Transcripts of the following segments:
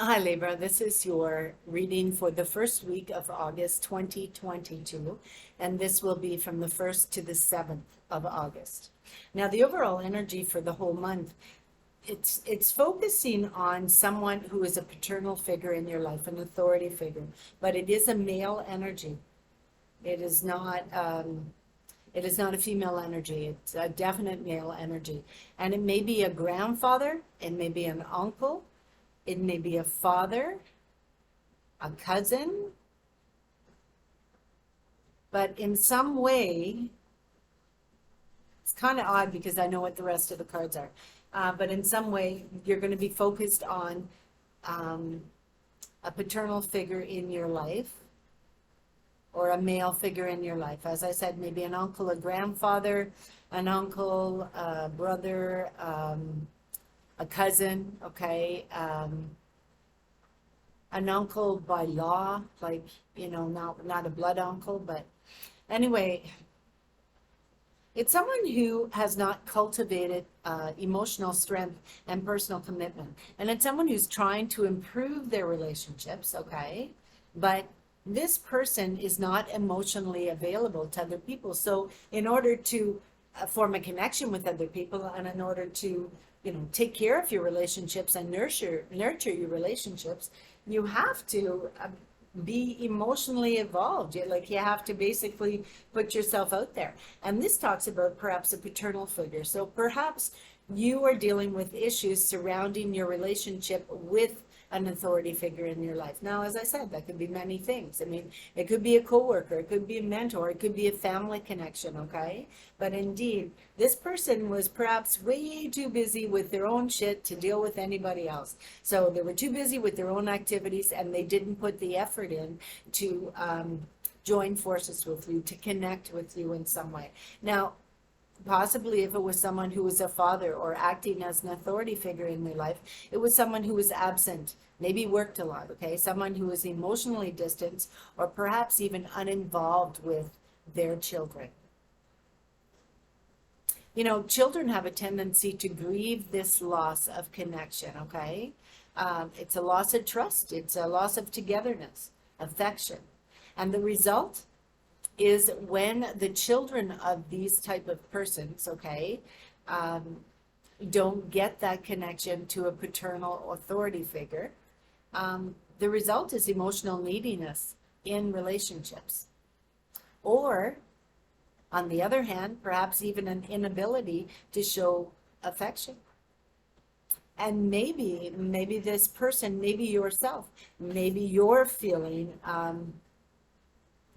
Hi, Libra. This is your reading for the first week of August 2022, and this will be from the 1st to the 7th of August. Now, the overall energy for the whole month, it's focusing on someone who is a paternal figure in your life, an authority figure, but it is a male energy. It is not it is not a female energy. It's a definite male energy. And it may be a grandfather, it may be an uncle, it may be a father, a cousin, but in some way, it's kind of odd because I know what the rest of the cards are. But in some way, you're going to be focused on um, a paternal figure in your life or a male figure in your life. As I said, maybe an uncle, a grandfather, an uncle, a brother, a cousin, okay? An uncle by law, like, not a blood uncle, but anyway, it's someone who has not cultivated emotional strength and personal commitment. And it's someone who's trying to improve their relationships, okay? But this person is not emotionally available to other people. So in order to form a connection with other people and in order to, take care of your relationships and nurture your relationships, you have to be emotionally involved. You have to basically put yourself out there. And this talks about perhaps a paternal figure. So perhaps you are dealing with issues surrounding your relationship with an authority figure in your life. Now, as I said, that could be many things. I mean, it could be a coworker, it could be a mentor, it could be a family connection, okay? But indeed, this person was perhaps way too busy with their own shit to deal with anybody else. So they were too busy with their own activities and they didn't put the effort in to join forces with you, to connect with you in some way. Now, possibly if it was someone who was a father or acting as an authority figure in their life, it was someone who was absent, maybe worked a lot, okay? Someone who was emotionally distant or perhaps even uninvolved with their children. Children have a tendency to grieve this loss of connection, okay? It's a loss of trust, it's a loss of togetherness, affection. And the result is when the children of these type of persons, okay, don't get that connection to a paternal authority figure, the result is emotional neediness in relationships. Or, on the other hand, perhaps even an inability to show affection. And maybe this person, maybe yourself, maybe you're feeling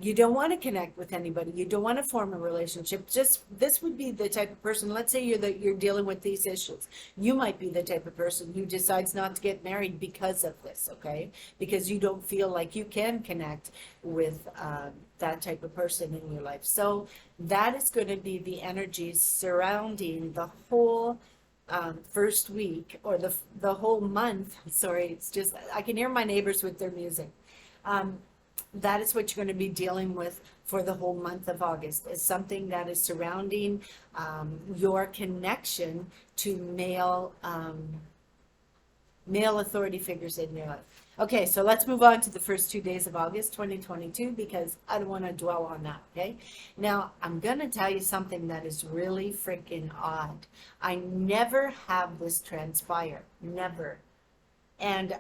you don't want to connect with anybody. You don't want to form a relationship. Just this would be the type of person. Let's say you're dealing with these issues. You might be the type of person who decides not to get married because of this, okay? Because you don't feel like you can connect with that type of person in your life. So that is going to be the energies surrounding the whole first week or the whole month. Sorry, it's just I can hear my neighbors with their music. That is what you're going to be dealing with for the whole month of August, is something that is surrounding your connection to male authority figures in your life. Okay, so let's move on to the first 2 days of August 2022 because I don't want to dwell on that, okay? Now, I'm going to tell you something that is really freaking odd. I never have this transpire, never. And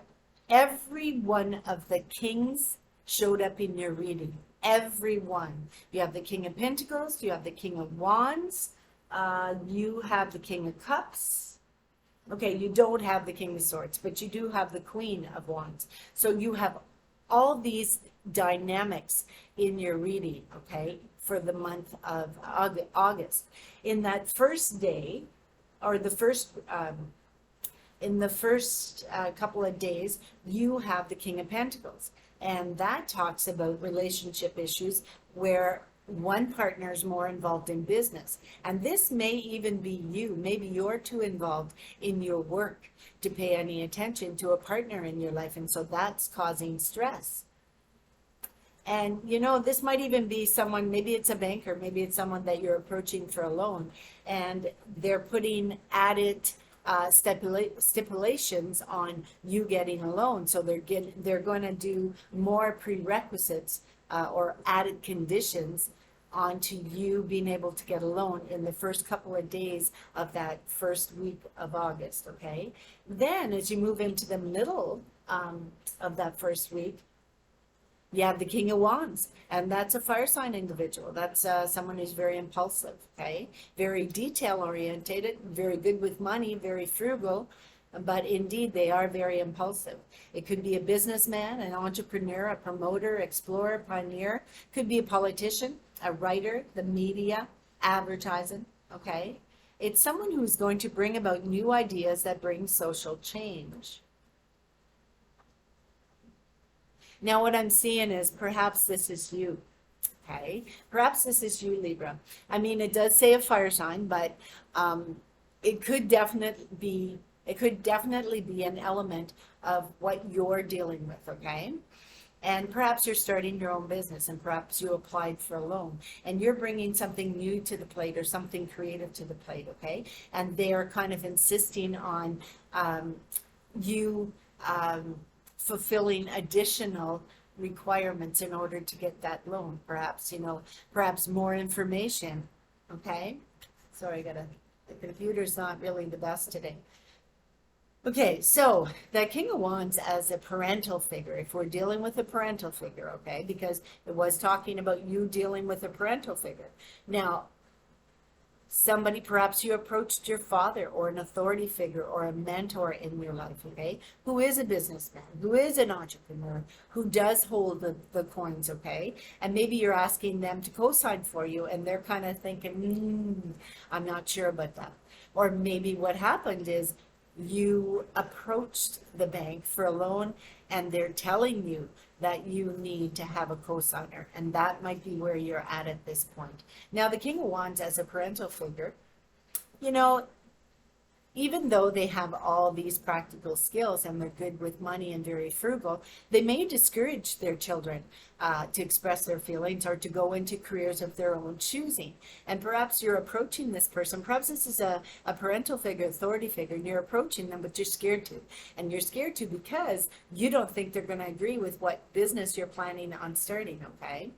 every one of the kings showed up in your reading. Everyone. You have the King of Pentacles, you have the King of Wands, you have the King of Cups. Okay, you don't have the King of Swords, but you do have the Queen of Wands. So you have all these dynamics in your reading, okay, for the month of August. In that first day, or in the first couple of days, you have the King of Pentacles. And that talks about relationship issues where one partner is more involved in business. And this may even be you. Maybe you're too involved in your work to pay any attention to a partner in your life. And so that's causing stress. And, this might even be someone, maybe it's a banker, maybe it's someone that you're approaching for a loan, and they're putting added stipulations on you getting a loan. So they're going to do more prerequisites or added conditions onto you being able to get a loan in the first couple of days of that first week of August, okay? Then as you move into the middle of that first week, you have the King of Wands, and that's a fire sign individual. That's someone who's very impulsive, okay? Very detail oriented, very good with money, very frugal, but indeed they are very impulsive. It could be a businessman, an entrepreneur, a promoter, explorer, pioneer. Could be a politician, a writer, the media, advertising, okay? It's someone who's going to bring about new ideas that bring social change. Now what I'm seeing is perhaps this is you, okay? Perhaps this is you, Libra. I mean, it does say a fire sign, but it could definitely be an element of what you're dealing with, okay? And perhaps you're starting your own business, and perhaps you applied for a loan, and you're bringing something new to the plate or something creative to the plate, okay? And they're kind of insisting on you fulfilling additional requirements in order to get that loan. Perhaps, perhaps more information, okay? Sorry, the computer's not really the best today. Okay, so the King of Wands as a parental figure, if we're dealing with a parental figure, okay, because it was talking about you dealing with a parental figure. Now, somebody, perhaps you approached your father or an authority figure or a mentor in your life, okay, who is a businessman, who is an entrepreneur, who does hold the coins, okay, and maybe you're asking them to co-sign for you, and they're kind of thinking, I'm not sure about that. Or maybe what happened is you approached the bank for a loan, and they're telling you that you need to have a cosigner, and that might be where you're at this point. Now, the King of Wands as a parental figure, even though they have all these practical skills and they're good with money and very frugal, they may discourage their children to express their feelings or to go into careers of their own choosing. And perhaps you're approaching this person, perhaps this is a parental figure, authority figure, and you're approaching them, but you're scared to. And you're scared to because you don't think they're going to agree with what business you're planning on starting, okay?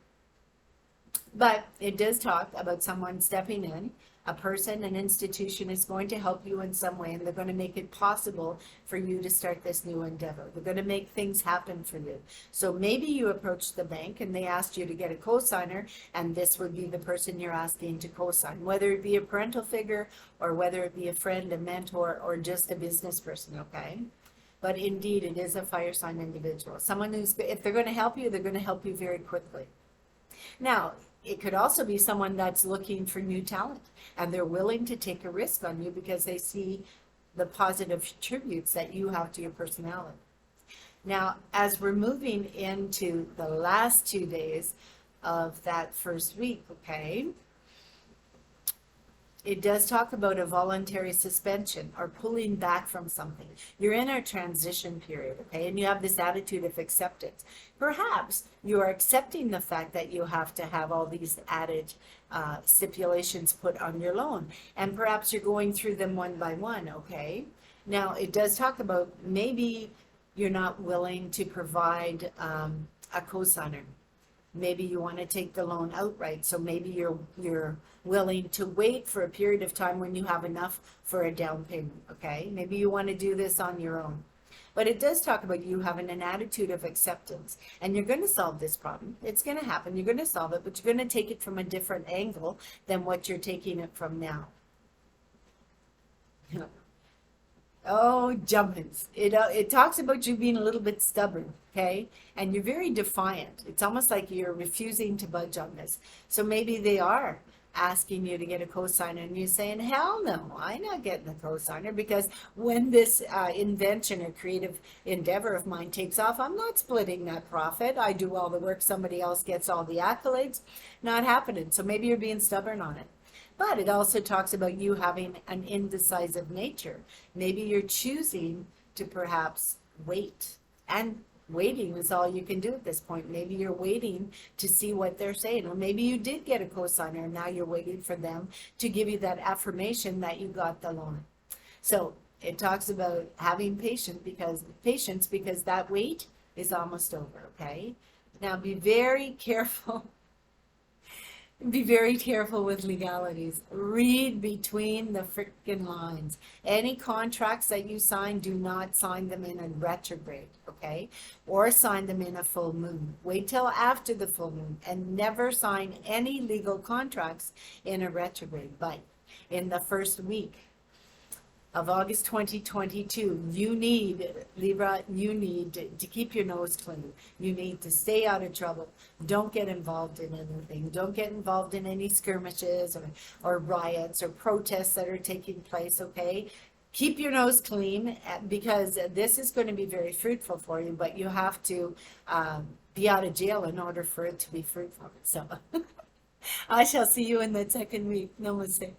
But it does talk about someone stepping in. A person, an institution is going to help you in some way, and they're going to make it possible for you to start this new endeavor. They're going to make things happen for you. So maybe you approached the bank and they asked you to get a cosigner, and this would be the person you're asking to cosign, whether it be a parental figure or whether it be a friend, a mentor, or just a business person, okay? But indeed, it is a fire sign individual. Someone who's, if they're going to help you, they're going to help you very quickly. Now, it could also be someone that's looking for new talent, and they're willing to take a risk on you because they see the positive attributes that you have to your personality. Now, as we're moving into the last 2 days of that first week, okay, it does talk about a voluntary suspension or pulling back from something. You're in a transition period, okay, and you have this attitude of acceptance. Perhaps you are accepting the fact that you have to have all these added stipulations put on your loan, and perhaps you're going through them one by one, okay? Now, it does talk about maybe you're not willing to provide a cosigner. Maybe you want to take the loan outright, so maybe you're willing to wait for a period of time when you have enough for a down payment, okay? Maybe you want to do this on your own. But it does talk about you having an attitude of acceptance, and you're going to solve this problem. It's going to happen. You're going to solve it, but you're going to take it from a different angle than what you're taking it from now. Oh, jumpins. It talks about you being a little bit stubborn, okay? And you're very defiant. It's almost like you're refusing to budge on this. So maybe they are asking you to get a cosigner, and you're saying, hell no, I'm not getting a cosigner, because when this invention or creative endeavor of mine takes off, I'm not splitting that profit. I do all the work, somebody else gets all the accolades. Not happening. So maybe you're being stubborn on it. But it also talks about you having an indecisive nature. Maybe you're choosing to perhaps wait, and waiting is all you can do at this point. Maybe you're waiting to see what they're saying, or maybe you did get a cosigner and now you're waiting for them to give you that affirmation that you got the loan. So it talks about having patience because that wait is almost over, okay? Now be very careful. Be very careful with legalities. Read between the freaking lines. Any contracts that you sign, do not sign them in a retrograde, okay? Or sign them in a full moon. Wait till after the full moon and never sign any legal contracts in a retrograde. But in the first week of August 2022, Libra, you need to keep your nose clean. You need to stay out of trouble. Don't get involved in anything. Don't get involved in any skirmishes or riots or protests that are taking place, okay? Keep your nose clean because this is going to be very fruitful for you, but you have to be out of jail in order for it to be fruitful. So I shall see you in the second week. Namaste.